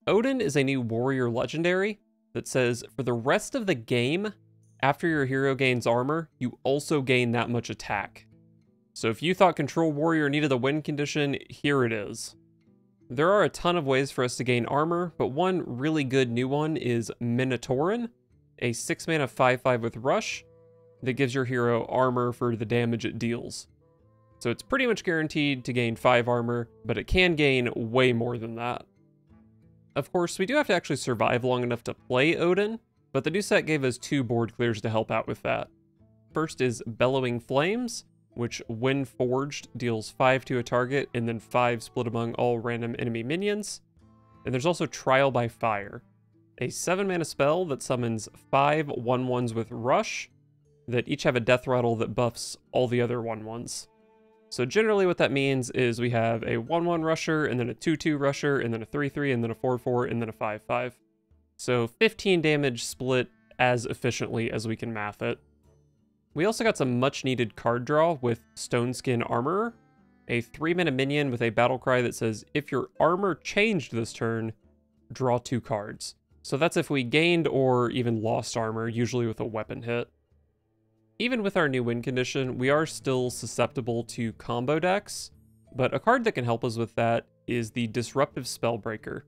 Odin is a new warrior legendary that says for the rest of the game, after your hero gains armor, you also gain that much attack. So if you thought Control Warrior needed a win condition, here it is. There are a ton of ways for us to gain armor, but one really good new one is Minotaurin, a 6-mana 5/5 with Rush that gives your hero armor for the damage it deals. So it's pretty much guaranteed to gain 5 armor, but it can gain way more than that. Of course, we do have to actually survive long enough to play Odin, but the new set gave us 2 board clears to help out with that. First is Bellowing Flames, which when forged deals 5 to a target and then 5 split among all random enemy minions. And there's also Trial by Fire, a 7-mana spell that summons 5 1/1s with Rush that each have a death rattle that buffs all the other 1/1s. So generally what that means is we have a 1/1 rusher, and then a 2/2 rusher, and then a 3/3, and then a 4/4, and then a 5/5. So 15 damage split as efficiently as we can math it. We also got some much needed card draw with Stoneskin Armorer, a 3-mana minion with a battle cry that says if your armor changed this turn, draw 2 cards. So that's if we gained or even lost armor, usually with a weapon hit. Even with our new win condition, we are still susceptible to combo decks, but a card that can help us with that is the Disruptive Spellbreaker,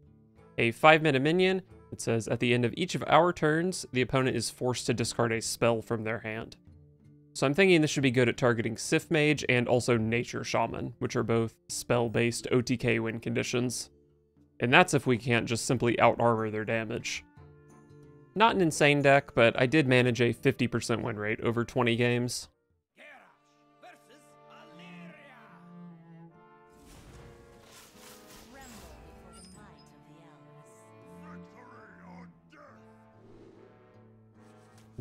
a 5-mana minion that says at the end of each of our turns, the opponent is forced to discard a spell from their hand. So I'm thinking this should be good at targeting Sith Mage and also Nature Shaman, which are both spell-based OTK win conditions. And that's if we can't just simply out-armor their damage. Not an insane deck, but I did manage a 50% win rate over 20 games.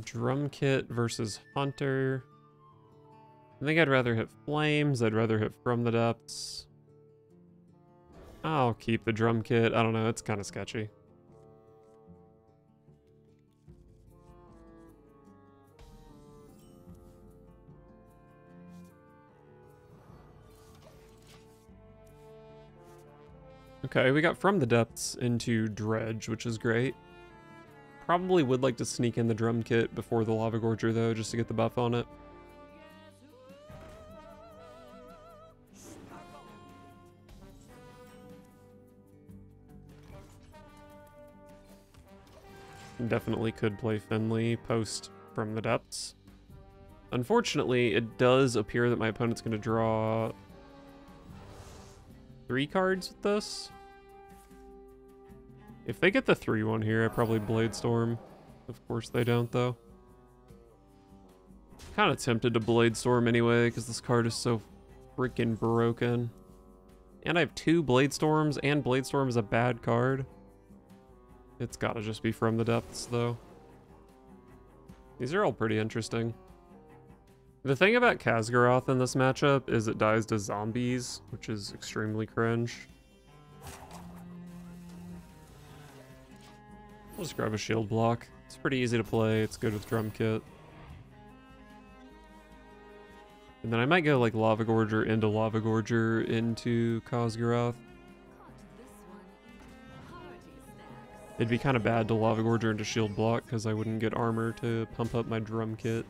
Drum Kit versus Hunter. I think I'd rather hit Flames. I'd rather hit From the Depths. I'll keep the Drum Kit. I don't know, it's kind of sketchy. Okay, we got From the Depths into Dredge, which is great. Probably would like to sneak in the Drum Kit before the Lava Gorger, though, just to get the buff on it. Definitely could play Finley post From the Depths. Unfortunately, it does appear that my opponent's going to draw 3 cards with this. If they get the 3/1 here, I probably Bladestorm. Of course they don't, though. Kind of tempted to Bladestorm anyway, because this card is so freaking broken. And I have 2 Bladestorms, and Bladestorm is a bad card. It's gotta just be From the Depths, though. These are all pretty interesting. The thing about Khaz'goroth in this matchup is it dies to zombies, which is extremely cringe. I'll just grab a shield block. It's pretty easy to play. It's good with Drum Kit. And then I might go like Lava Gorger into Lava Gorger into Khaz'goroth. It'd be kind of bad to Lava Gorger into shield block because I wouldn't get armor to pump up my Drum Kit.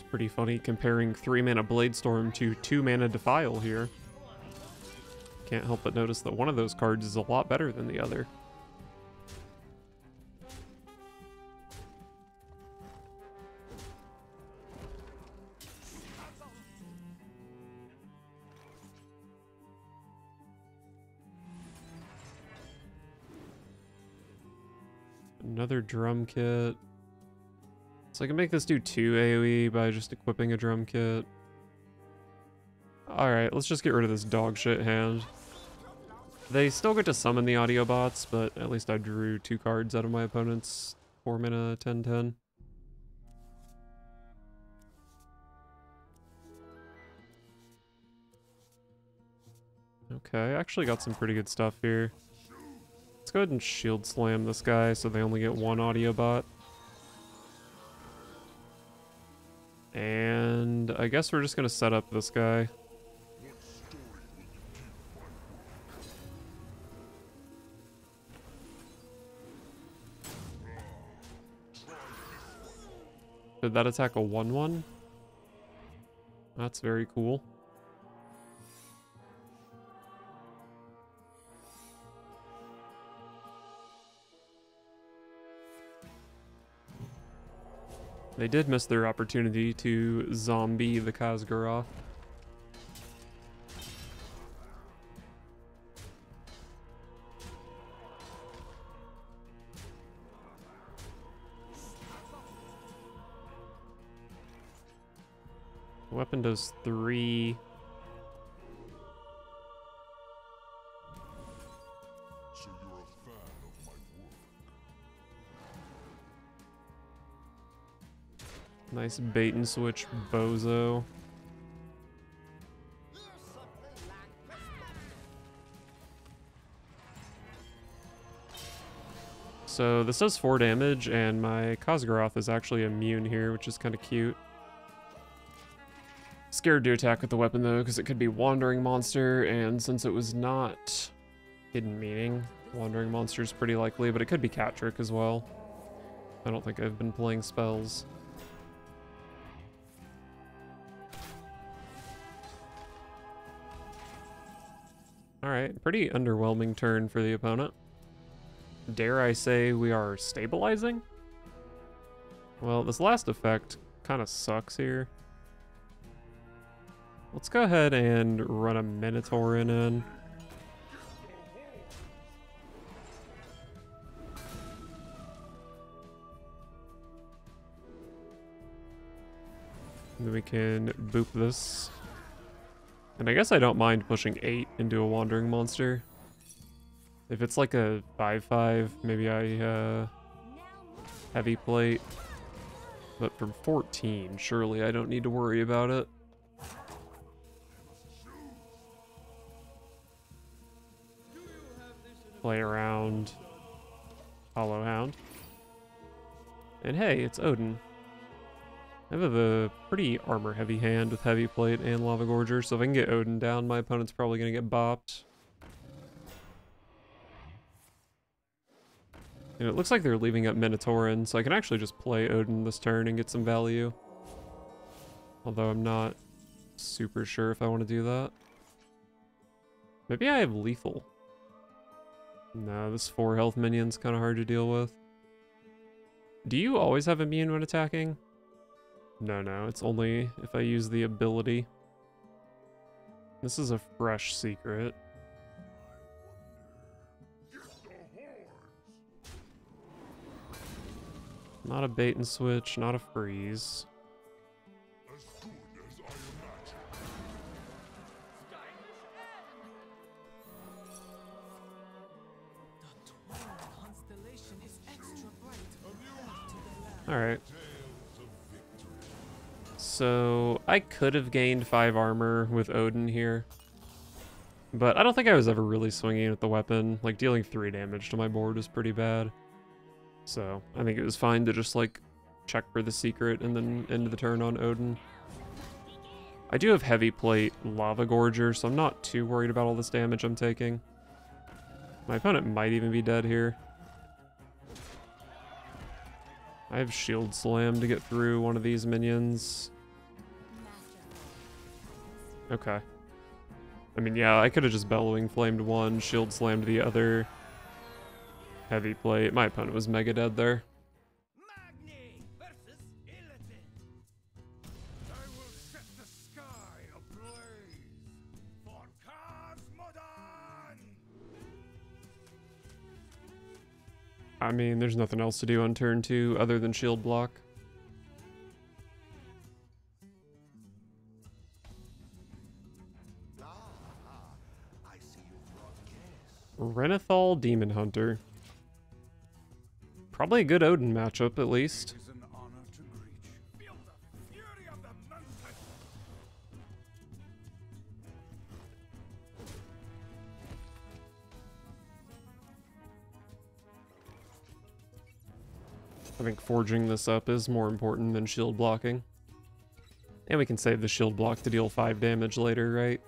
Pretty funny comparing 3-mana Bladestorm to 2-mana Defile here. Can't help but notice that one of those cards is a lot better than the other. Another Drum Kit. So I can make this do 2 AoE by just equipping a Drum Kit. Alright, let's just get rid of this dog shit hand. They still get to summon the audio bots, but at least I drew 2 cards out of my opponent's 4-mana 10/10. Okay, I actually got some pretty good stuff here. Let's go ahead and shield slam this guy so they only get one audio bot. And I guess we're just gonna set up this guy. Did that attack a 1/1? That's very cool. They did miss their opportunity to zombie the Khaz'goroth. Weapon does 3. So you're a fan of my work. Nice bait and switch bozo. So this does 4 damage, and my Khaz'goroth is actually immune here, which is kind of cute. Scared to attack with the weapon though, because it could be Wandering Monster, and since it was not Hidden Meaning, Wandering Monster is pretty likely, but it could be Cat Trick as well. I don't think I've been playing spells. Alright, pretty underwhelming turn for the opponent. Dare I say we are stabilizing? Well, this last effect kind of sucks here. Let's go ahead and run a Minotaurin in. And then we can boop this. And I guess I don't mind pushing 8 into a Wandering Monster. If it's like a 5/5, maybe I heavy plate. But from 14, surely I don't need to worry about it. Play around Hollow Hound. And hey, it's Odin. I have a pretty armor heavy hand with heavy plate and Lava Gorger, so if I can get Odin down, my opponent's probably gonna get bopped. And it looks like they're leaving up Minotaurin, so I can actually just play Odin this turn and get some value. Although I'm not super sure if I want to do that. Maybe I have lethal. No, this 4 health minion's kind of hard to deal with. Do you always have immune when attacking? No, it's only if I use the ability. This is a fresh secret. Not a bait and switch, not a freeze. As good as I imagined. Alright. So I could have gained 5 armor with Odin here. But I don't think I was ever really swinging with the weapon. Like, dealing 3 damage to my board is pretty bad. So I think it was fine to just, like, check for the secret and then end the turn on Odin. I do have heavy plate Lava Gorger, so I'm not too worried about all this damage I'm taking. My opponent might even be dead here. I have Shield Slam to get through one of these minions. Okay. I mean, yeah, I could have just Bellowing Flamed one, Shield Slammed the other. Heavy plate. My opponent was mega dead there. Magni versus Illidan. I will set the sky ablaze for Khaz'goroth. I mean, there's nothing else to do on turn 2 other than shield block. Renathal Demon Hunter. Probably a good Odin matchup, at least. It is an honor to greet you. Feel the fury of the mountain. I think forging this up is more important than shield blocking. And we can save the shield block to deal 5 damage later, right?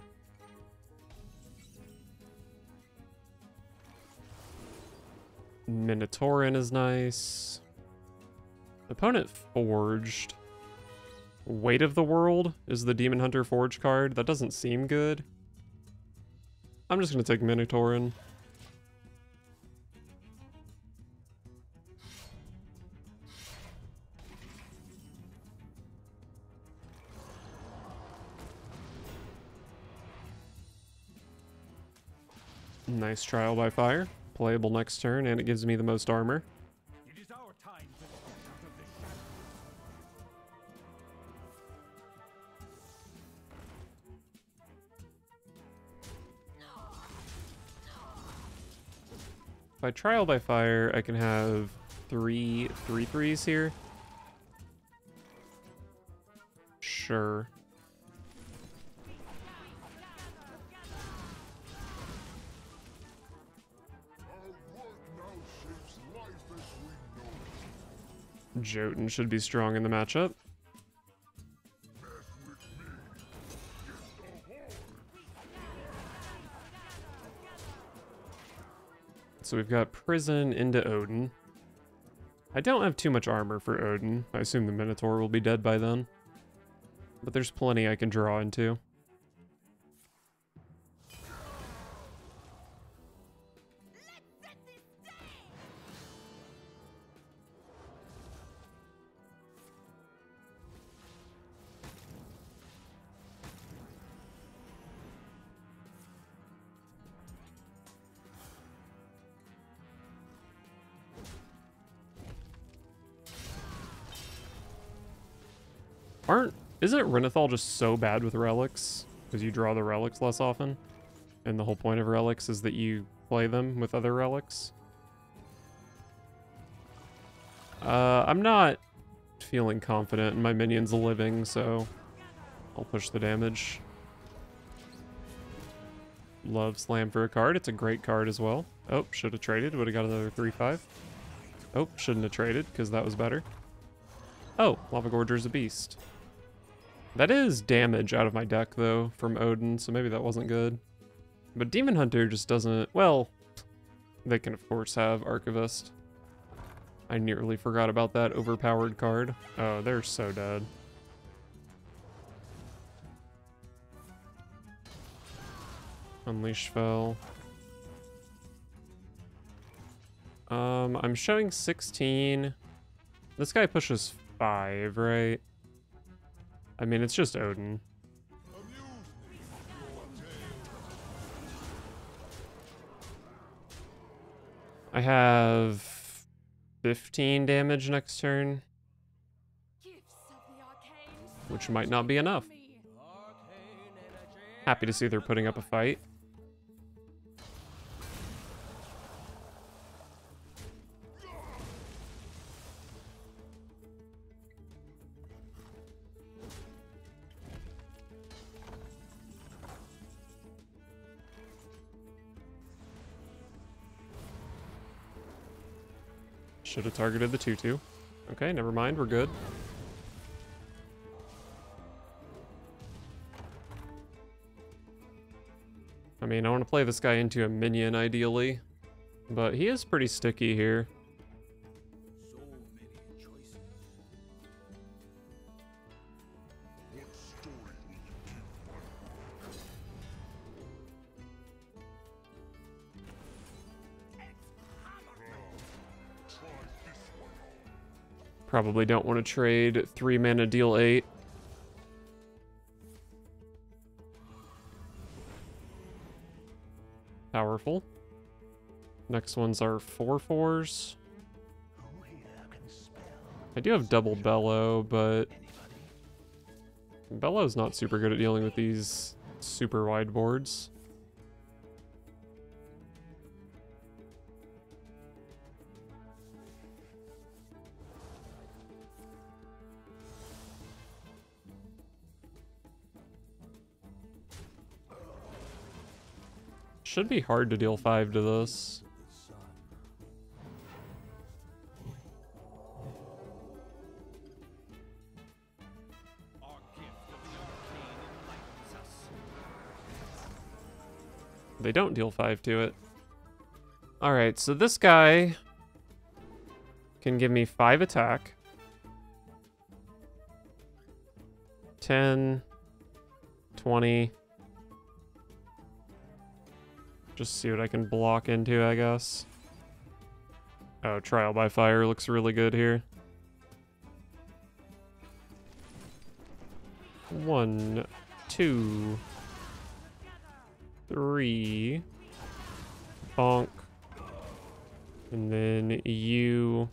Minotaurin is nice. Opponent forged. Weight of the World is the Demon Hunter Forge card. That doesn't seem good. I'm just going to take Minotaurin. Nice Trial by Fire. Playable next turn, and it gives me the most armor. It is our time to step out of this shadow. If I Trial by Fire, I can have 3 3/3s here. Sure. Jotun should be strong in the matchup. So we've got Prison into Odin. I don't have too much armor for Odin. I assume the Minotaur will be dead by then. But there's plenty I can draw into. Isn't Renathal just so bad with relics? Because you draw the relics less often? And the whole point of relics is that you play them with other relics? I'm not feeling confident in my minions living, so I'll push the damage. Love Slam for a card. It's a great card as well. Oh, should have traded. Would have got another 3/5. Oh, shouldn't have traded because that was better. Oh, Lava Gorger's a beast. That is damage out of my deck, though, from Odin, so maybe that wasn't good. But Demon Hunter just doesn't... Well, they can, of course, have Archivist. I nearly forgot about that overpowered card. Oh, they're so dead. Unleash Fell. I'm showing 16. This guy pushes 5, right? I mean, it's just Odin. I have 15 damage next turn, which might not be enough. Happy to see they're putting up a fight. Should have targeted the 2/2. Okay, never mind, we're good. I mean, I want to play this guy into a minion, ideally. But he is pretty sticky here. So many choices. What story will you try this one on? Probably don't want to trade 3 mana, deal 8. Powerful. Next ones are 4/4s. I do have double Bellow, but Bellow's not super good at dealing with these super wide boards. Should be hard to deal 5 to this. They don't deal 5 to it. Alright, so this guy can give me 5 attack. 10, 20. Just see what I can block into, I guess. Oh, Trial by Fire looks really good here. 1, 2, 3. Bonk. And then you...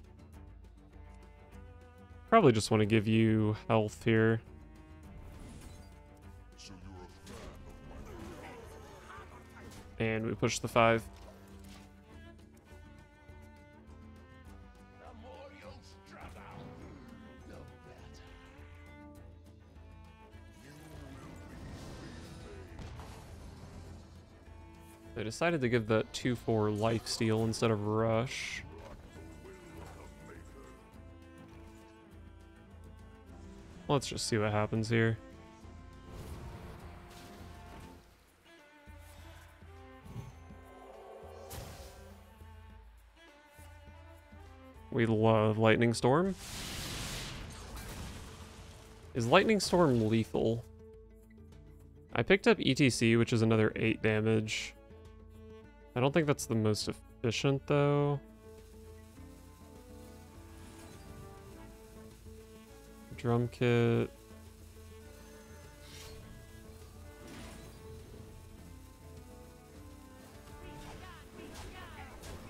Probably just want to give you health here. So you're a fan of my And we push the 5. They decided to give that 2/4 lifesteal instead of rush. Let's just see what happens here. We love Lightning Storm. Is Lightning Storm lethal? I picked up ETC, which is another 8 damage. I don't think that's the most efficient, though. Drum kit.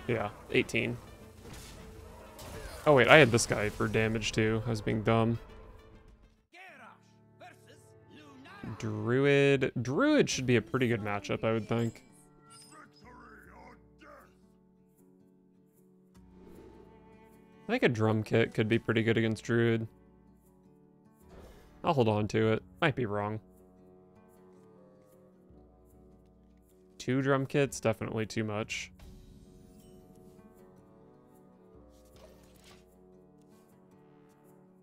Yeah, 18. Oh wait, I had this guy for damage too. I was being dumb. Druid. Druid should be a pretty good matchup, I would think. I think a drum kit could be pretty good against Druid. I'll hold on to it. Might be wrong. 2 drum kits, definitely too much.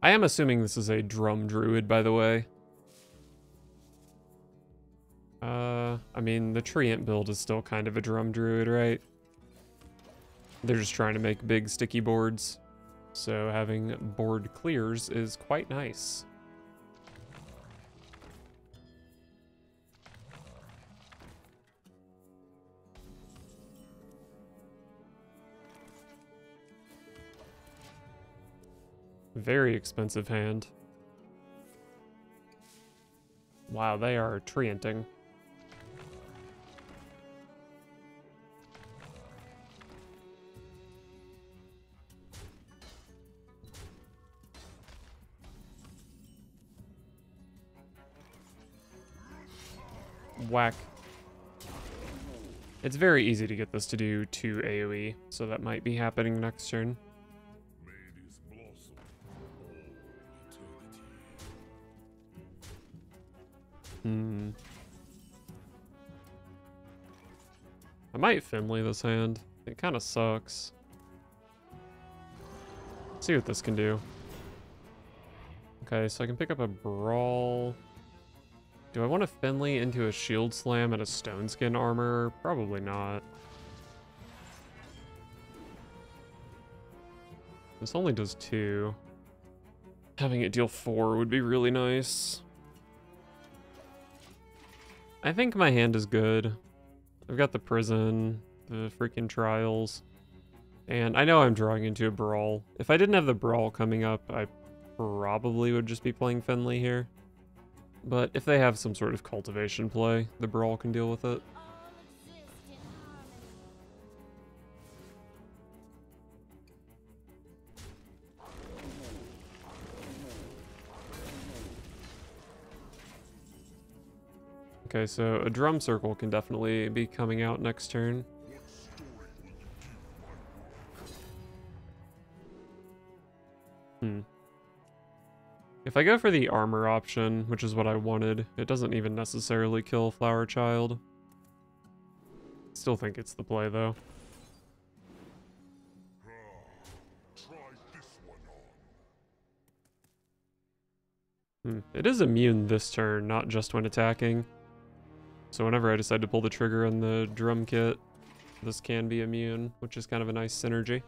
I am assuming this is a drum druid, by the way. I mean, the Treant build is still kind of a drum druid, right? They're just trying to make big sticky boards. So having board clears is quite nice. Very expensive hand. Wow, they are treanting. Whack. It's very easy to get this to do 2 AoE, so that might be happening next turn. I might Finley this hand. It kind of sucks. Let's see what this can do. Okay, so I can pick up a Brawl. Do I want to Finley into a Shield Slam and a Stone Skin armor? Probably not. This only does 2. Having it deal 4 would be really nice. I think my hand is good. I've got the Prison, the freaking Trials, and I know I'm drawing into a Brawl. If I didn't have the Brawl coming up, I probably would just be playing Finley here. But if they have some sort of cultivation play, the Brawl can deal with it. Okay, so a Drum Circle can definitely be coming out next turn. If I go for the armor option, which is what I wanted, it doesn't even necessarily kill Flower Child. Still think it's the play, though. Try this one on. It is immune this turn, not just when attacking. So whenever I decide to pull the trigger on the drum kit, this can be immune, which is kind of a nice synergy.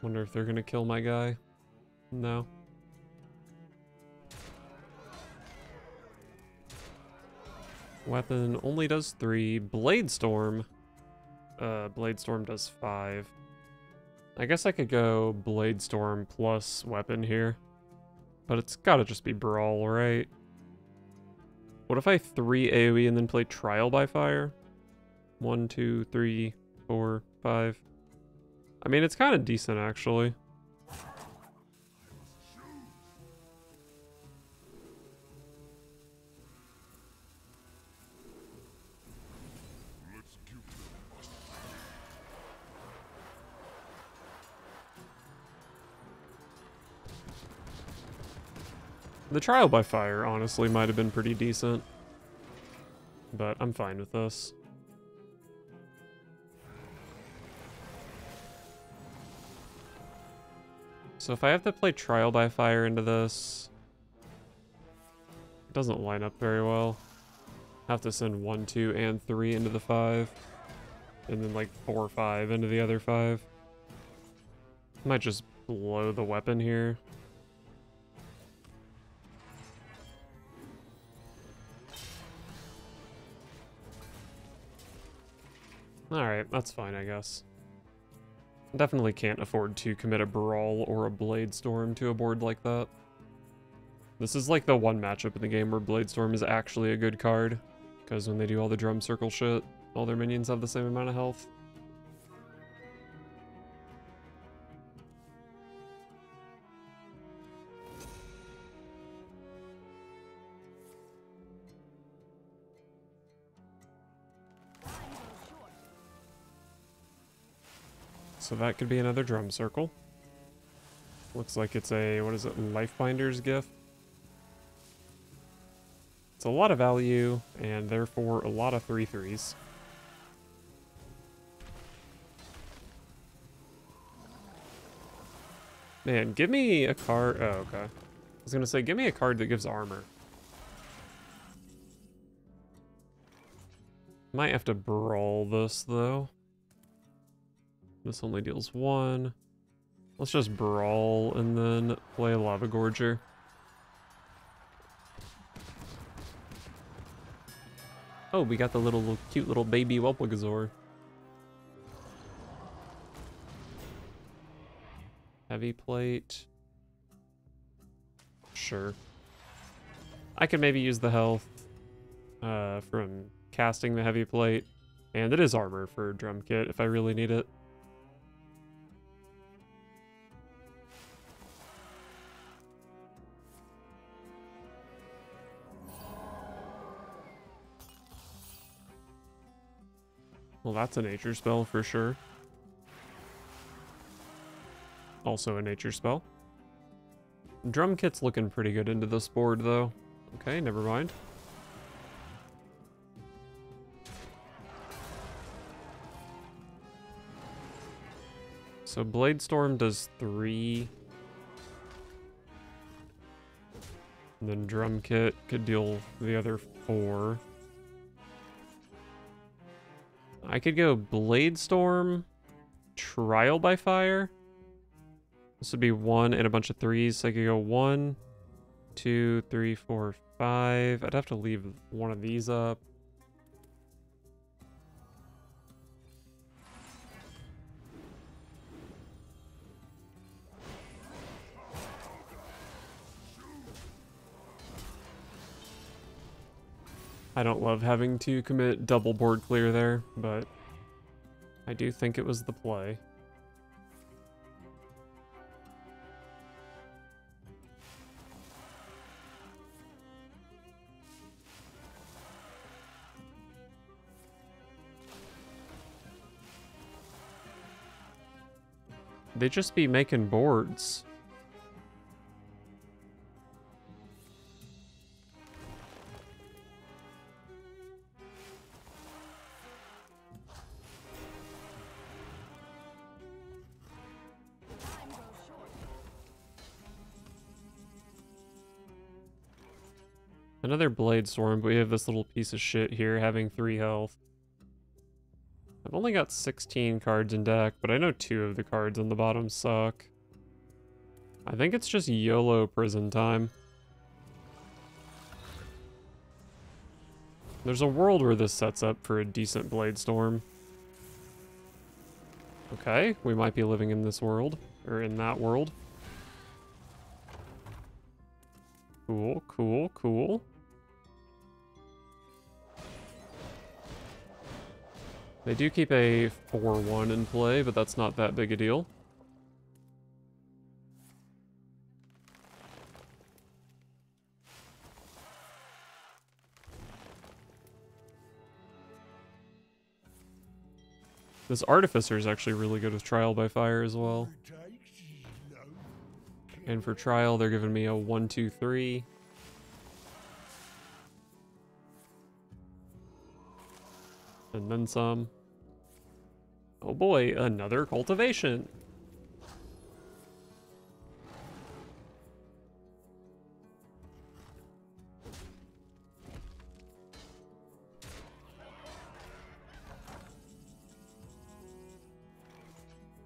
Wonder if they're gonna kill my guy. No. Weapon only does 3. Blade Storm does 5. I guess I could go Blade Storm plus weapon here. But it's gotta just be Brawl, right? What if I 3 AoE and then play Trial by Fire? 1, 2, 3, 4, 5. I mean, it's kind of decent, actually. The Trial by Fire, honestly, might have been pretty decent. But I'm fine with this. So if I have to play Trial by Fire into this, it doesn't line up very well. I have to send 1, 2, and 3 into the 5. And then like 4, 5 into the other 5. Might just blow the weapon here. Alright, that's fine, I guess. Definitely can't afford to commit a Brawl or a Blade Storm to a board like that. This is like the one matchup in the game where Blade Storm is actually a good card, because when they do all the drum circle shit, all their minions have the same amount of health. So that could be another drum circle. Looks like it's a, what is it, Lifebinder's gift. It's a lot of value, and therefore a lot of 3/3s. Man, give me a card. Oh, okay. I was gonna say, give me a card that gives armor. Might have to brawl this, though. This only deals 1. Let's just brawl and then play Lava Gorger. Oh, we got the little cute little baby Whelpagazor. Heavy plate. Sure. I could maybe use the health from casting the heavy plate. And it is armor for drum kit if I really need it. Well, that's a nature spell for sure. Also a nature spell. Drum kit's looking pretty good into this board, though. Okay, never mind. So Blade Storm does 3. And then Drum Kit could deal the other 4. I could go Blade Storm, Trial by Fire. This would be 1 and a bunch of 3s. So I could go 1, 2, 3, 4, 5. I'd have to leave one of these up. I don't love having to commit double board clear there, but I do think it was the play. They just be making boards. Another Blade Storm, but we have this little piece of shit here having 3 health. I've only got 16 cards in deck, but I know 2 of the cards on the bottom suck. I think it's just YOLO prison time. There's a world where this sets up for a decent Blade Storm. Okay, we might be living in this world, or in that world. Cool, cool, cool. They do keep a 4-1 in play, but that's not that big a deal. This Artificer is actually really good with Trial by Fire as well. And for Trial, they're giving me a 1, 2, 3. And then some. Oh boy, another Cultivation.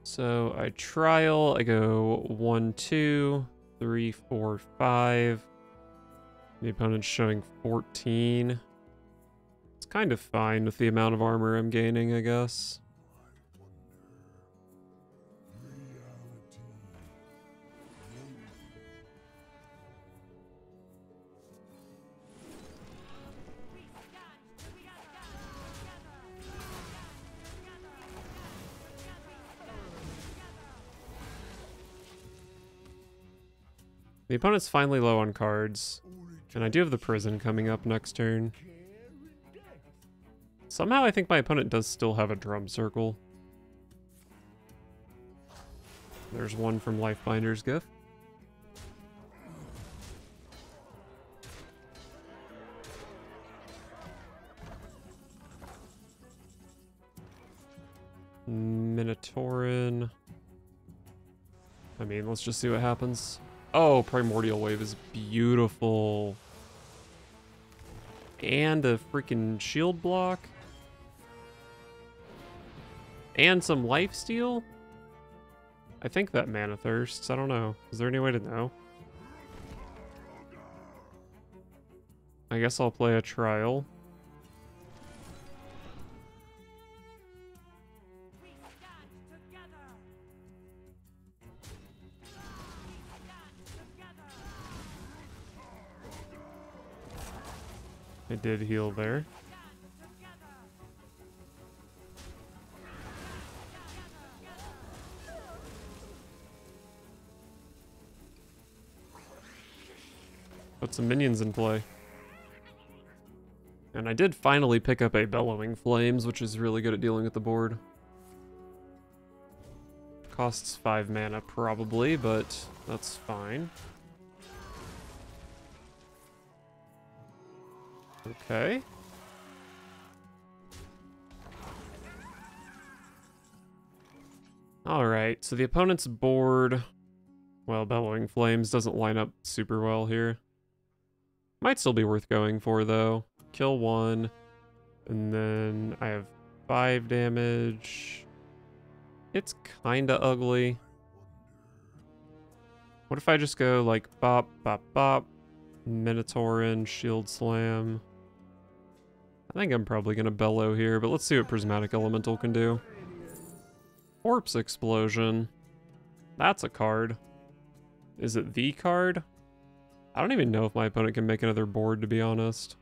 So I Trial, I go 1, 2, 3, 4, 5. The opponent's showing 14. It's kind of fine with the amount of armor I'm gaining, I guess. The opponent's finally low on cards, and I do have the prison coming up next turn. Somehow I think my opponent does still have a drum circle. There's one from Lifebinder's Gift. Minotaurin. I mean, let's just see what happens. Oh, Primordial Wave is beautiful. And a freaking shield block. And some lifesteal? I think that Mana Thirsts. I don't know. Is there any way to know? I guess I'll play a Trial. I did heal there. Put some minions in play. And I did finally pick up a Bellowing Flames, which is really good at dealing with the board. Costs 5 mana probably, but that's fine. Okay. Alright, so the opponent's board, well, Bellowing Flames doesn't line up super well here. Might still be worth going for, though. Kill 1, and then I have 5 damage. It's kinda ugly. What if I just go, like, bop, bop, bop, Minotaurin, Shield Slam. I think I'm probably going to Bellow here, but let's see what Prismatic Elemental can do. Corpse Explosion. That's a card. Is it the card? I don't even know if my opponent can make another board, to be honest.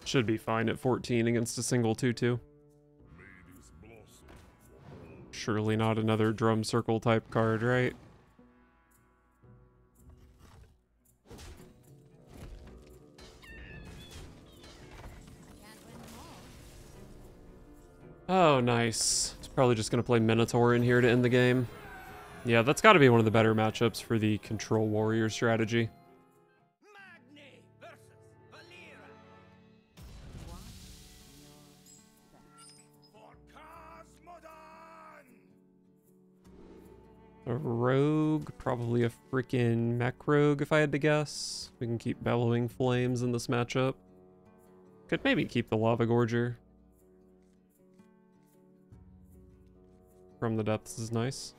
Should be fine at 14 against a single 2/2. Surely not another Drum Circle type card, right? Oh, nice. Probably just going to play Minotaur in here to end the game. Yeah, that's got to be one of the better matchups for the Control Warrior strategy. Magni versus Valera. For Khaz'goroth. A rogue, probably a freaking mech rogue if I had to guess. We can keep Bellowing Flames in this matchup. Could maybe keep the Lava Gorger. From the depths is nice.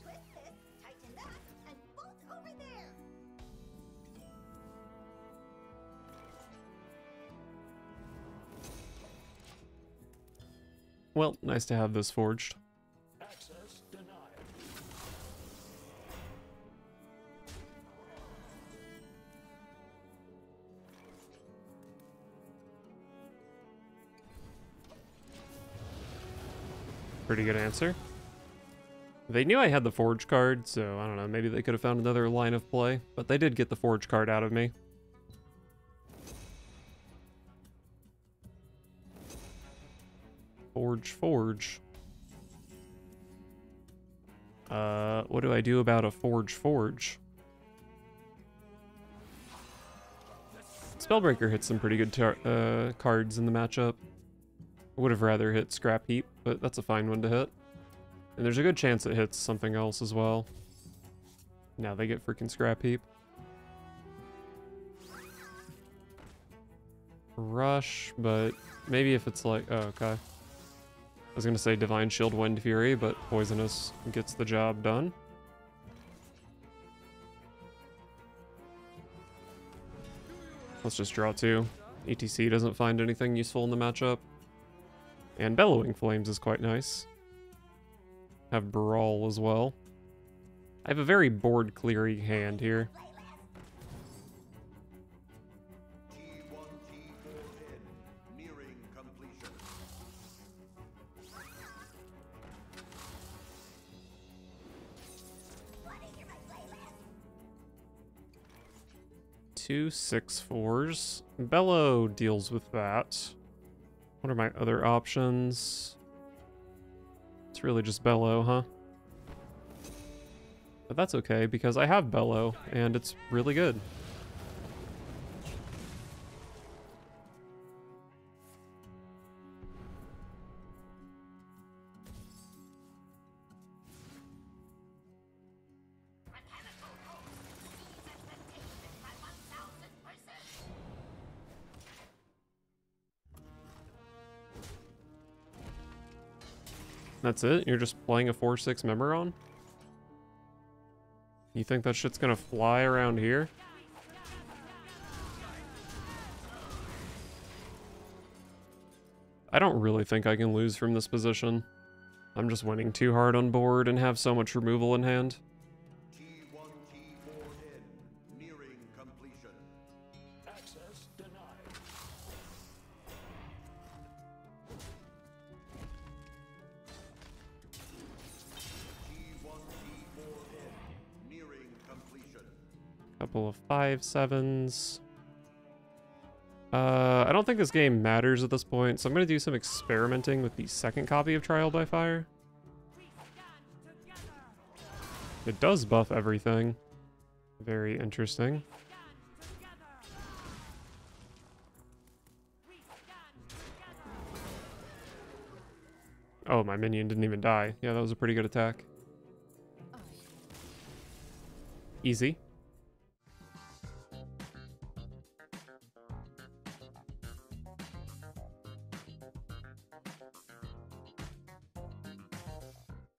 Twist this, tighten that, and bolt over there. Well, nice to have this forged. Access denied. Pretty good answer. They knew I had the Forge card, so I don't know, maybe they could have found another line of play, but they did get the Forge card out of me. Forge. What do I do about a Forge? Spellbreaker hits some pretty good cards in the matchup. I would have rather hit Scrap Heap, but that's a fine one to hit. And there's a good chance it hits something else as well. Now they get freaking Scrap Heap. Rush, but maybe if it's like... Oh, okay. I was gonna say Divine Shield Wind Fury, but Poisonous gets the job done. Let's just draw 2. ETC doesn't find anything useful in the matchup. And Bellowing Flames is quite nice. Have Brawl as well. I have a very board clearing hand here. T1T4N, nearing completion. Two 6/4s. Bellow deals with that. What are my other options? It's really just Bellow, huh? But that's okay, because I have Bellow, and it's really good. That's it? You're just playing a 4/6 Memoron? You think that shit's gonna fly around here? I don't really think I can lose from this position. I'm just winning too hard on board and have so much removal in hand. T1T4N, nearing completion. Access denied. T1T4N, nearing completion. Couple of 5/7s. I don't think this game matters at this point, so I'm going to do some experimenting with the second copy of Trial by Fire. It does buff everything. Very interesting. Oh, my minion didn't even die. Yeah, that was a pretty good attack. Easy.